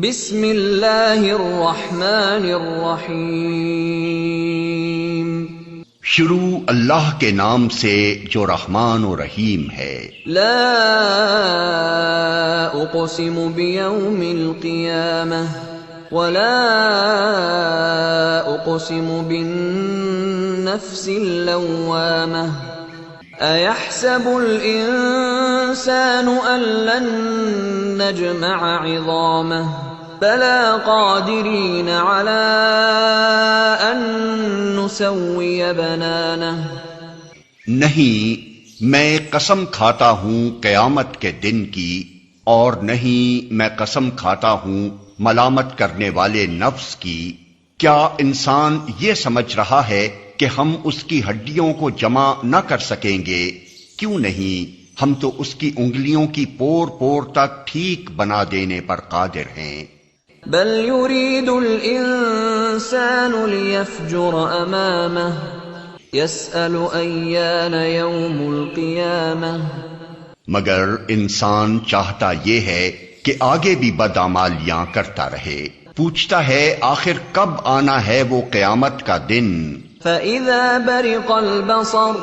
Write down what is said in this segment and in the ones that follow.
بسم اللہ الرحمن الرحیم، شروع اللہ کے نام سے جو رحمان و رحیم ہے۔ لا اقسم بیوم القیامہ ولا اقسم بالنفس اللوامہ ایحسب الانسان ان لن نجمع عظامہ بلا قادرین علی ان نسوی بنانہ۔ نہیں، میں قسم کھاتا ہوں قیامت کے دن کی، اور نہیں میں قسم کھاتا ہوں ملامت کرنے والے نفس کی۔ کیا انسان یہ سمجھ رہا ہے کہ ہم اس کی ہڈیوں کو جمع نہ کر سکیں گے؟ کیوں نہیں، ہم تو اس کی انگلیوں کی پور پور تک ٹھیک بنا دینے پر قادر ہیں۔ بل يريد الانسان ليفجر امامه يسأل ايان يوم القيامة۔ مگر انسان چاہتا یہ ہے کہ آگے بھی بدعمالیاں کرتا رہے، پوچھتا ہے آخر کب آنا ہے وہ قیامت کا دن۔ فإذا برق البصر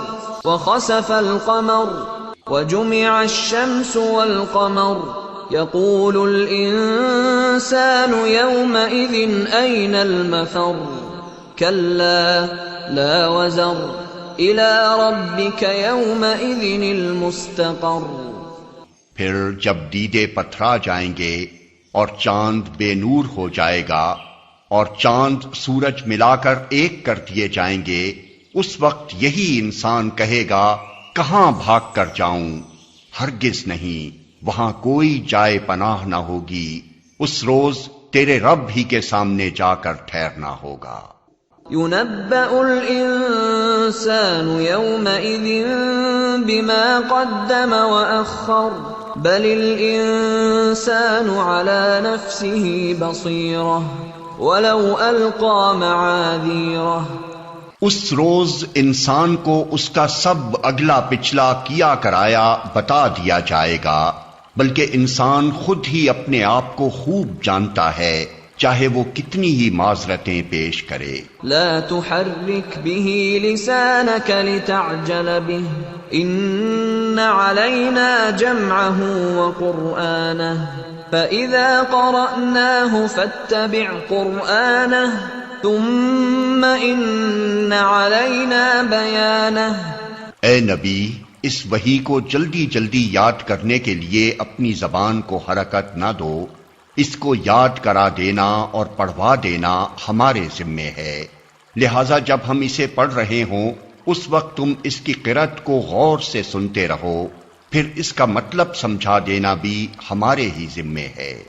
وخسف القمر وجمع الشمس والقمر يقول الإنسان يومئذ أين المفر كلا لا وزر إلى ربك يومئذ المستقر۔ پھر جب دیدے پتھرا جائیں گے اور چاند بے نور ہو جائے گا اور چاند سورج ملا کر ایک کر دیے جائیں گے، اس وقت یہی انسان کہے گا کہاں بھاگ کر جاؤں؟ ہرگز نہیں، وہاں کوئی جائے پناہ نہ ہوگی، اس روز تیرے رب ہی کے سامنے جا کر ٹھہرنا ہوگا۔ يُنَبَّأُ الْإِنسَانُ يَوْمَئِذٍ بِمَا قَدَّمَ وَأَخَّرَ بَلِ الْإِنسَانُ عَلَى نَفْسِهِ بَصِيرَةٌ وَلَوْ أَلْقَى مَعَاذِيرَهُ۔ اس روز انسان کو اس کا سب اگلا پچھلا کیا کرایا بتا دیا جائے گا، بلکہ انسان خود ہی اپنے آپ کو خوب جانتا ہے، چاہے وہ کتنی ہی معذرتیں پیش کرے۔ لا تحرک به لسانك لتعجل به ان علینا جمعه وقرآنه فإذا قرأناه فاتبع قرآنه ثم ان علینا بیانه۔ اے نبی، اس وحی کو جلدی جلدی یاد کرنے کے لیے اپنی زبان کو حرکت نہ دو، اس کو یاد کرا دینا اور پڑھوا دینا ہمارے ذمے ہے، لہذا جب ہم اسے پڑھ رہے ہوں اس وقت تم اس کی قرأت کو غور سے سنتے رہو، پھر اس کا مطلب سمجھا دینا بھی ہمارے ہی ذمے ہے۔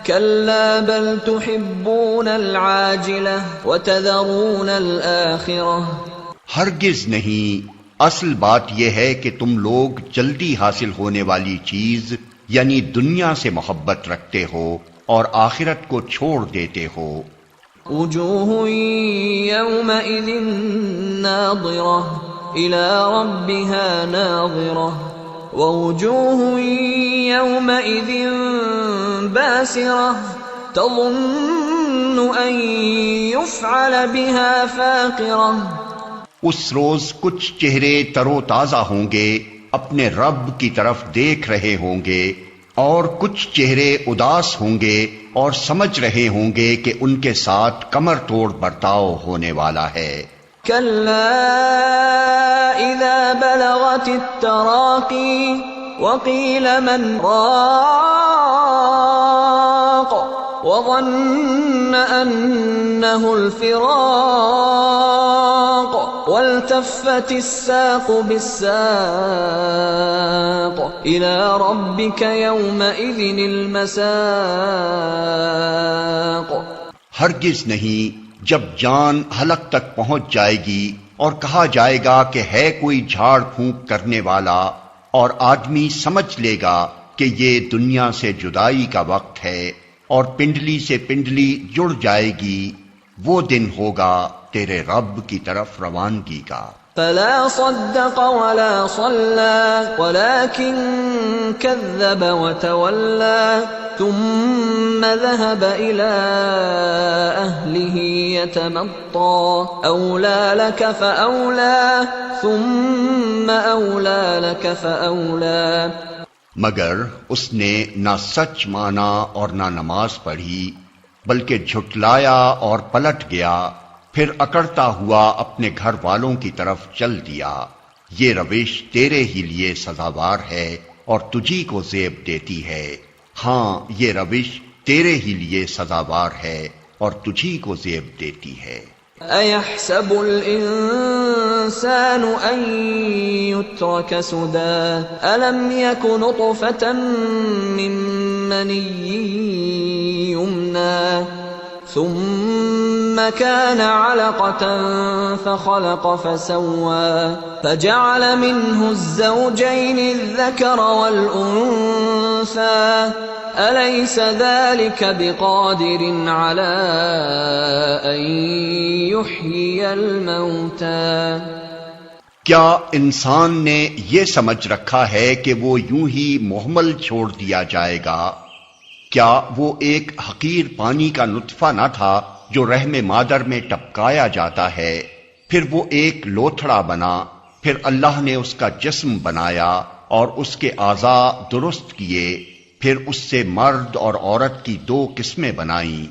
كلا بل تحبون العاجلة وتذرون الآخرة۔ ہرگز نہیں، اصل بات یہ ہے کہ تم لوگ جلدی حاصل ہونے والی چیز یعنی دنیا سے محبت رکھتے ہو اور آخرت کو چھوڑ دیتے ہو۔ وجوہ یومئذ ناظرہ الی ربها ناظرہ ووجوہ یومئذ باسرہ تظن ان یفعل بها فاقرہ۔ اس روز کچھ چہرے تر و تازہ ہوں گے، اپنے رب کی طرف دیکھ رہے ہوں گے، اور کچھ چہرے اداس ہوں گے اور سمجھ رہے ہوں گے کہ ان کے ساتھ کمر توڑ برتاؤ ہونے والا ہے۔ کلا اذا بلغت التراقی وقیل من راق وظن انه الفراق والتفت الساق بالساق إلى ربك يومئذ المساق۔ ہرگز نہیں، جب جان حلق تک پہنچ جائے گی اور کہا جائے گا کہ ہے کوئی جھاڑ پھونک کرنے والا، اور آدمی سمجھ لے گا کہ یہ دنیا سے جدائی کا وقت ہے، اور پنڈلی سے پنڈلی جڑ جائے گی، وہ دن ہوگا تیرے رب کی طرف روانگی کا۔ فلا صدق ولا صلى ولكن كذب وتولى ثم ذهب إلى أهله يتمطى أولى لك فأولى ثم أولى لك فأولى. مگر اس نے نہ سچ مانا اور نہ نماز پڑھی، بلکہ جھٹلایا اور پلٹ گیا، پھر اکڑتا ہوا اپنے گھر والوں کی طرف چل دیا. یہ روش تیرے ہی لیے سزاوار ہے اور تجھی کو زیب دیتی ہے. ہاں یہ روش تیرے ہی لیے سزاوار ہے اور تجھی کو زیب دیتی ہے. أَيَحْسَبُ الْإِنسَانُ أَن يُتْرَكَ سُدًى أَلَمْ يَكُ نُطْفَةً مِّن مَّنِيٍّ يُمْنَىٰ ثُمَّ كَانَ عَلَقَةً فَخَلَقَ فَسَوَّىٰ فَجَعَلَ مِنْهُ الزَّوْجَيْنِ الذَّكَرَ وَالْأُنثَىٰ أَلَيْسَ ذَلِكَ بِقَادِرٍ عَلَىٰ أَن يُحْيِيَ الْمَوْتَىٰ. کیا انسان نے یہ سمجھ رکھا ہے کہ وہ یوں ہی مہمل چھوڑ دیا جائے گا؟ کیا وہ ایک حقیر پانی کا نطفہ نہ تھا جو رحم مادر میں ٹپکایا جاتا ہے، پھر وہ ایک لوتھڑا بنا، پھر اللہ نے اس کا جسم بنایا اور اس کے اعضاء درست کیے، پھر اس سے مرد اور عورت کی دو قسمیں بنائیں.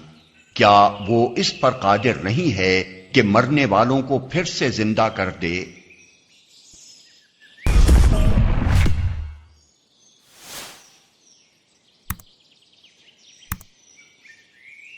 کیا وہ اس پر قادر نہیں ہے کہ مرنے والوں کو پھر سے زندہ کر دے؟